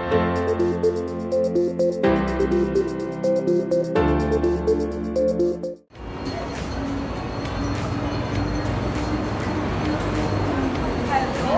Hello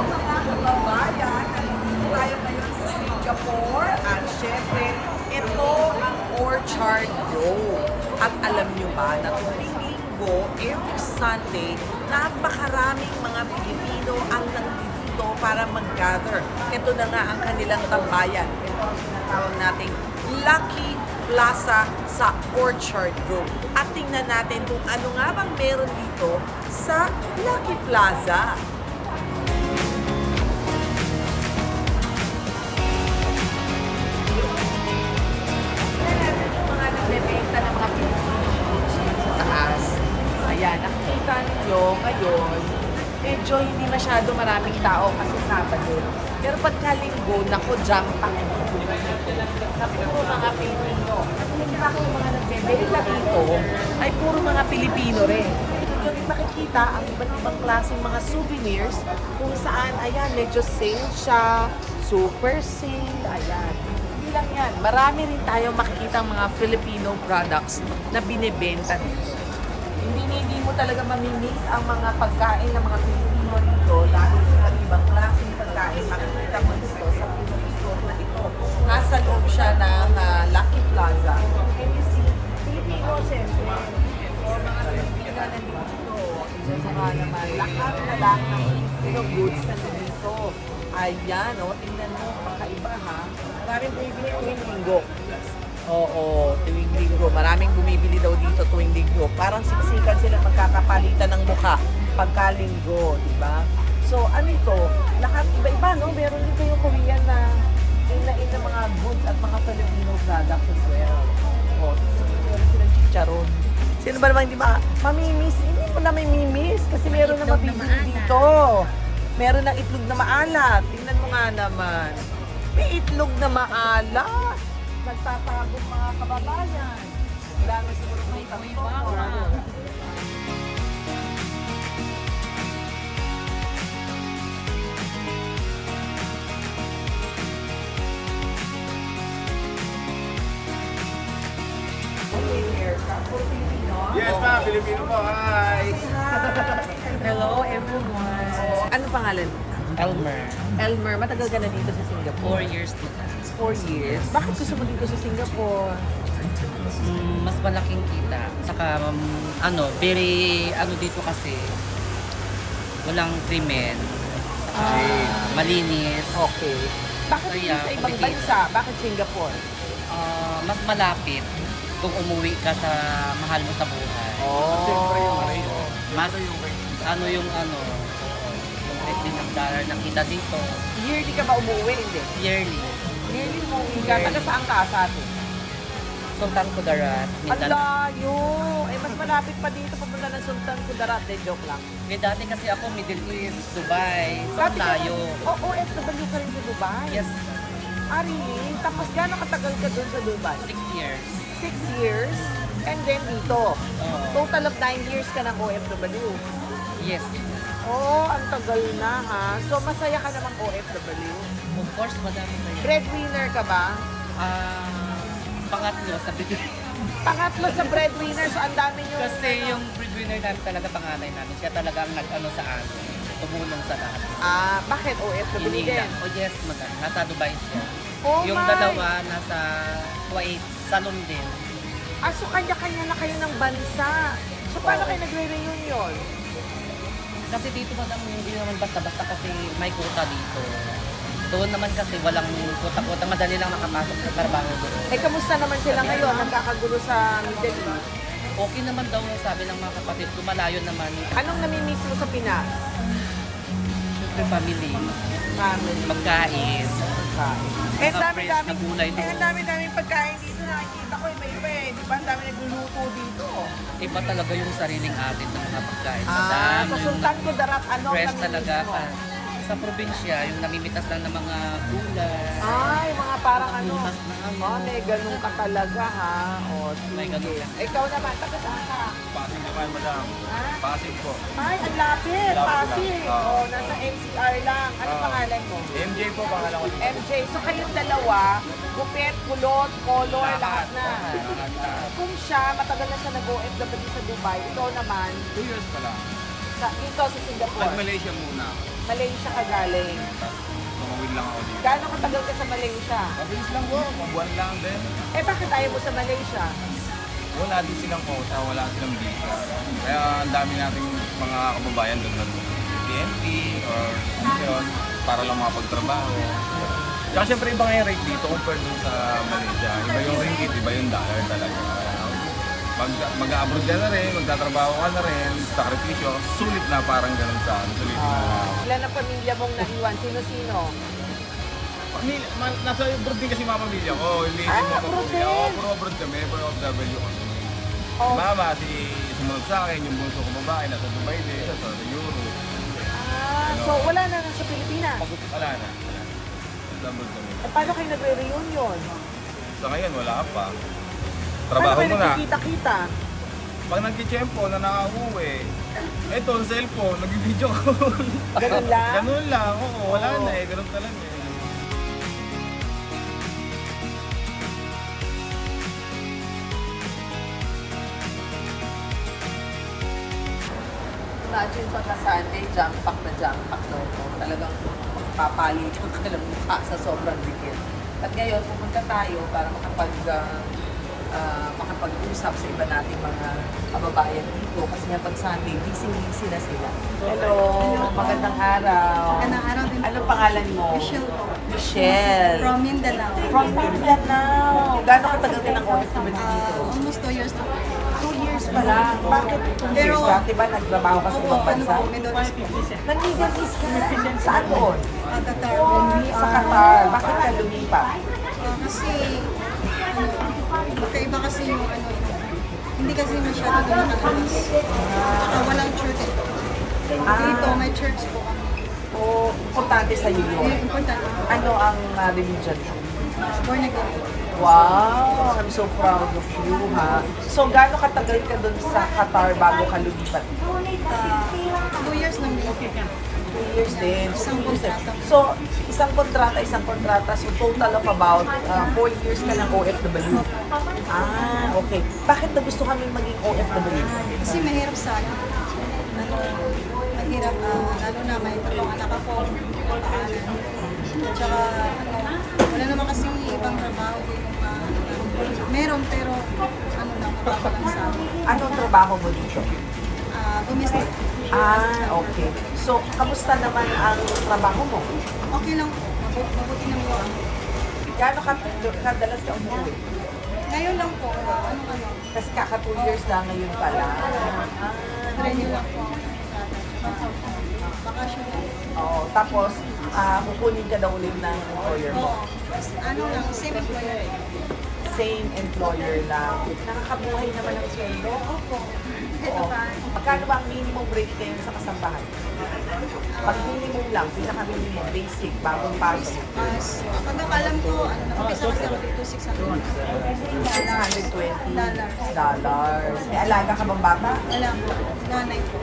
mga kababayan! Nandito tayo ngayon sa Singapore at syempre, ito ang Orchard Road. At alam nyo ba na tuwing linggo, every Sunday, napakaraming mga Pilipino ang nandito para mag-gather. Ito na nga ang kanilang tambayan. Ito ang tinatawag nating Lucky Plaza sa Orchard Road. At tingnan natin kung ano nga bang meron dito sa Lucky Plaza. Nagbebenta ng mga Pilipinos sa taas. Ayan, nakikita ninyo ngayon, medyo hindi masyado maraming tao kasi Sabado. Pero pagka linggo, naku, jam pack na puro mga Pilipino. Hindi ba yung mga nagbebenta dito ay puro mga Pilipino rin. Dito rin makikita ang iba't ibang klaseng mga souvenirs kung saan, ayan, medyo sale siya, super sale, ayan. Lang yan. Marami rin tayong makikita mga Filipino products na binibenta dito. Hindi mo talaga mamimiss ang mga pagkain ng mga Pilipino dito dahil sa ibang klaseng pagkain makikita mo dito sa store na ito. Nasa loob siya ng Lucky Plaza. And you see, Filipino siyempre. O mga Filipino na nandito. Isa sa mga naman, lahat na lang ng Filipino goods na nandito. Ayan, o, tingnan mo, makaiba ha. Maraming bumibili tuwing linggo. Oo, tuwing linggo. Maraming bumibili daw dito tuwing linggo. Parang siksikan sila magkakapalitan ng mukha pagka linggo, di ba? So, ano ito? Lahat iba-iba, no? Meron dito yung Korean na in na mga goods at mga Filipino products as well. O, meron silang chicharon. Sino ba naman hindi mamimiss? Hindi mo na may mimiss kasi meron na mabibili dito. Meron ng itlog na maalat. Tingnan mo nga naman. May itlog na maalat. Nagtatagong mga kababayan. Wala na siguro may iba. Yes, ma'am. Filipino po. Hi. Hello, everyone. Ano pangalan mo? Elmer. Elmer, matagal ka na dito sa Singapore? 4 years dito. 4 years. Bakit gusto mo dito sa Singapore? Mas malaking kita. Saka, very, dito kasi, walang krimen. Saka, malinis. Okay. Bakit hindi Kaya, sa ibang kumikita. bansa? Bakit Singapore? Mas malapit kung umuwi ka sa mahal mo sa buhay. Oh. Siyempre yung rate. Mas, yung $15 na kita dito. Yearly ka ba umuwi? Hindi. Yearly. Yearly umuwi ka. Taga saan ka sa atin? Sultan Kudarat, Ang Mindanao. layo! Eh, mas malapit pa dito papunta ng Sultan Kudarat. De, joke lang. Dati kasi ako Middle East, Dubai. So, Dati ka tayo. OFW ka rin sa Dubai? Yes, Ah, really? Tapos gano'ng katagal ka dun sa Dubai? 6 years. 6 years? And then dito? Oo. Total of 9 years ka ng OFW. Yes. Oh, ang tagal na ha. So, masaya ka namang OFW. Of course, madami na yun. Breadwinner ka ba? Pangatlo sa bigay. Pangatlo sa breadwinner, so ang dami nyo. Kasi yung breadwinner namin talaga, panganay namin. Siya talaga ang nag-ano sa amin. Tumulong sa lahat. Bakit OFW din? Hinila. Oh yes, maganda. Nasa Dubai siya. Oh Yung my. dalawa, nasa Kuwait, Salon din. So kanya-kanya na kayo ng bansa. So paano kayo nagre-reunion? Kasi dito madam, hindi naman basta-basta kasi may quota dito. Doon naman kasi walang quota-quota, madali lang nakapasok sa trabaho doon. Eh, kamusta naman sila ngayon? Nagkakagulo sa Middle East. Okay naman daw sabi ng mga kapatid ko, malayo naman. Anong namimiss mo sa Pinas? Siyempre family, Family. pagkain. Eh, Mga dami-dami. fresh na gulay Eh, doon. ang dami-daming pagkain dito. Nakikita ko, iba-iba eh. Di ba? Ang dami nagluluto dito. Iba talaga yung sariling atin ng mga pagkain. Sa Madam, yung Sultan Kudarat, ano ang fresh namimiss talaga. mo? Sa probinsya, yung namimitas lang ng mga gulay. Ay, mga parang ano. Oh, may ganun ka talaga ha. O, May sige. ganun lang. Ikaw naman, taga saan ka? Pasig naman, madam. Ha? Pasig po. Ay, ang lapit. Lapit Pasig. lang. Oh, nasa NCR lang. Ano pangalan mo? MJ po, pangalan ko. MJ. So kayong dalawa, gupit, kulot, color, lahat na. Kung siya, matagal na siya nag-OFW sa Dubai. Ikaw naman, 2 years pa lang. ito sa Singapore. Nag-Malaysia muna. Malaysia ka galing. Tumawid lang ako dito. Gaano katagal ka sa Malaysia? Mabilis lang po, buwan lang din. Eh, bakit ayaw mo sa Malaysia? Wala din silang quota, wala silang visa. Kaya ang dami nating mga kababayan doon na TNT or mission para lang makapagtrabaho. Tsaka syempre iba nga yung rate dito compared dun sa Malaysia. Iba yung ringgit, iba yung dollar talaga. Mag-abroad ka na rin, magtatrabaho ka na rin, sakripisyo, sulit na parang ganun sa sulit na. Ilan ang pamilya mong naiwan? Sino-sino? Nasa abroad din kasi mga pamilya ko, hindi Ah, din mga abroad pamilya. din? Oo, puro abroad kami, puro OFW kami. Oh. Si mama, sumunod sa akin, yung bunso ko babae, nasa Dubai din, nasa Europe. So wala na sa Pilipinas. Wala na. Nasa abroad kami. Eh, paano kayo nagre-reunion? Sa ngayon, wala ka pa. Paano Trabaho kayo mo na. nagkikita-kita? Pag nagkitsyempo na nakauwi, eto, ang cellphone, nag-video call. Ganun lang? Ganun lang, oo, wala Oo. na eh, ganun talaga eh. Imagine pag na Sunday, jump pack na jump pack daw to. Talagang papalitan ka ng mukha sa sobrang dikit. At ngayon, pupunta tayo para makapag-usap sa iba nating mga kababayan dito. Kasi nga pag Sunday, busy na sila. Hello, magandang araw. Magandang araw din po. Anong pangalan mo? Michelle po. Michelle. From Mindanao. From Mindanao. Gano'ng katagal ka ng OFW dito? Almost 2 years na po. 2 years pa lang. Bakit 2 years? Pero- Dati ba nagtrabaho ka sa Opo, ibang ano bansa? po, Middle East po. Nag-Middle East ka na. Saan doon? Qatar. Sa Qatar. Bakit ka lumipat? Kasi, magkaiba kasi yung hindi kasi masyado doon nakalabas. Saka walang church. Dito, may church po kami. O, importante sa iyo Yung yun. important, Ano ang religion mo? born again. Wow! I'm so proud of you, ha? So, gaano katagal ka doon sa Qatar bago ka lumipat? 2 years lang din. 2 years din. Isang kontrata. So, isang kontrata. So, total of about 4 years ka ng OFW. Ah, okay. Bakit na gusto kami maging OFW? Kasi mahirap sa akin. Mahirap, lalo na may tatlong anak ako, paanan. At saka, wala naman kasi ibang trabaho din. Meron, pero mababa lang sa akin. Anong trabaho mo dito? Domestic. Ah, okay. So, kamusta naman ang trabaho mo? Okay lang po. Mabuti naman po. Gaano kadalas ka umuwi? Ngayon lang po. Kasi kaka 2 years na ngayon pala. Renew lang po. Bakasyon lang. Oo, tapos kukunin ka daw ulit ng employer mo. Oo. Ano lang, same employer. Same employer lang. Nakakabuhay naman ang sweldo. Opo. Oo. Magkano ba ang minimum rate ngayon sa kasambahan? Pag minimum lang, pinaka-minimum, basic, bagong pasok. Pagkakalam ko, nakapisa kasi ako dito, $600. $620. May alaga ka bang bata? Wala po. Nanay po.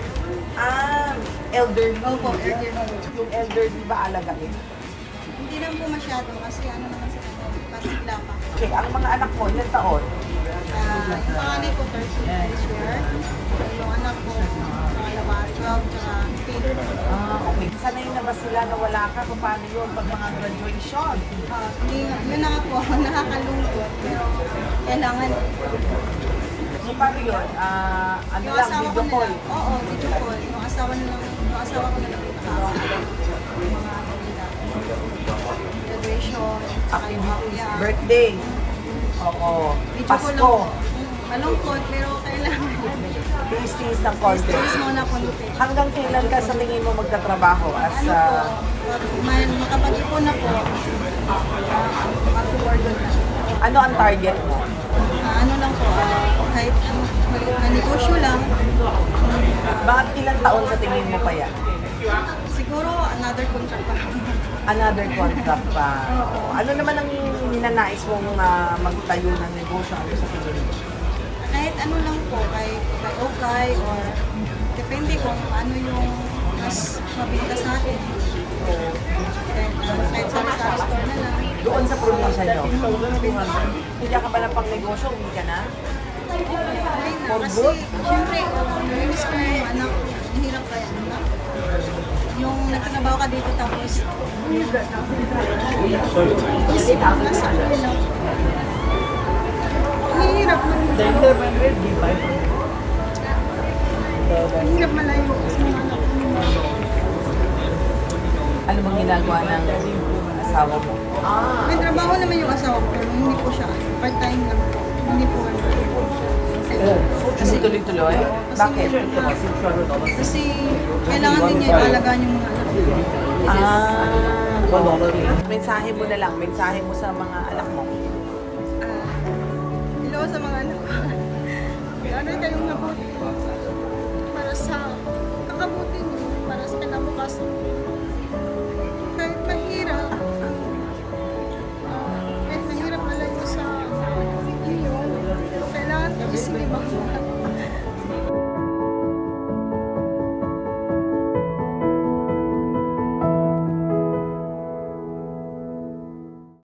Elderly. Opo, elderly. Yung elderly ba alagain? Hindi lang po masyado kasi naman sa pasigla pa. Okay, ang mga anak mo, ilang taon? Yung panganay ko, 13 this year. Yung anak ko, pangalawa, 12, tsaka 8. Okay. Sanay na ba sila na wala ka? Kung paano yun pag mga graduation? Yun na nga po, nakakalungkot. Pero kailangan. So, paano yun? Ano Yung lang, asawa ko video na call? lang. Oo, video call. Yung asawa ko na lang nakakasama. Yung mga nila. Graduation, tsaka yung hakuya. Birthday. Oo. Video call lang Pasko. po. Malungkot, pero kailangan. Tiis-tiis ng konti. Stress muna po nito. Hanggang kailan ka sa tingin mo magtatrabaho as Makapag-ipon na po. Mag-order na. ano ang target mo? Ano lang po, kahit negosyo lang. Bakit ilang taon sa tingin mo pa yan? Siguro another contract pa. Another contract pa. Ano naman ang ninanais mong magtayo ng negosyo ano sa tingin mo? Kahit ano lang po, kahit okay or depende kung ano yung mas mabenta sa akin. Kahit sa store na lang. Doon sa probinsya nyo? Hindi ka ba ng pang negosyo? Hindi ka na? Okay na. For Kasi, good? syempre, namiss ko yung anak ko. Nahirap kaya anak. Yung nagtatrabaho ka dito tapos isip mo na sa kanila. Nahihirap man. Nahihirap malayo sa mga anak ko. Ano bang ginagawa ng asawa mo? May trabaho naman yung asawa ko, pero hindi po siya. Part-time lang po. Hindi po ano. Kasi tuloy-tuloy? Bakit? Kasi kailangan din niya ialagaan yung mga anak ko. Mensahe mo na lang, mensahe mo sa mga anak mo. Hello sa mga anak ko. Lalo kayong mabuti. Para sa kakabuti niyo, para sa kinabukasan. Kahit mahirap, kahit mahirap malayo sa inyo, kailangan ko isinibang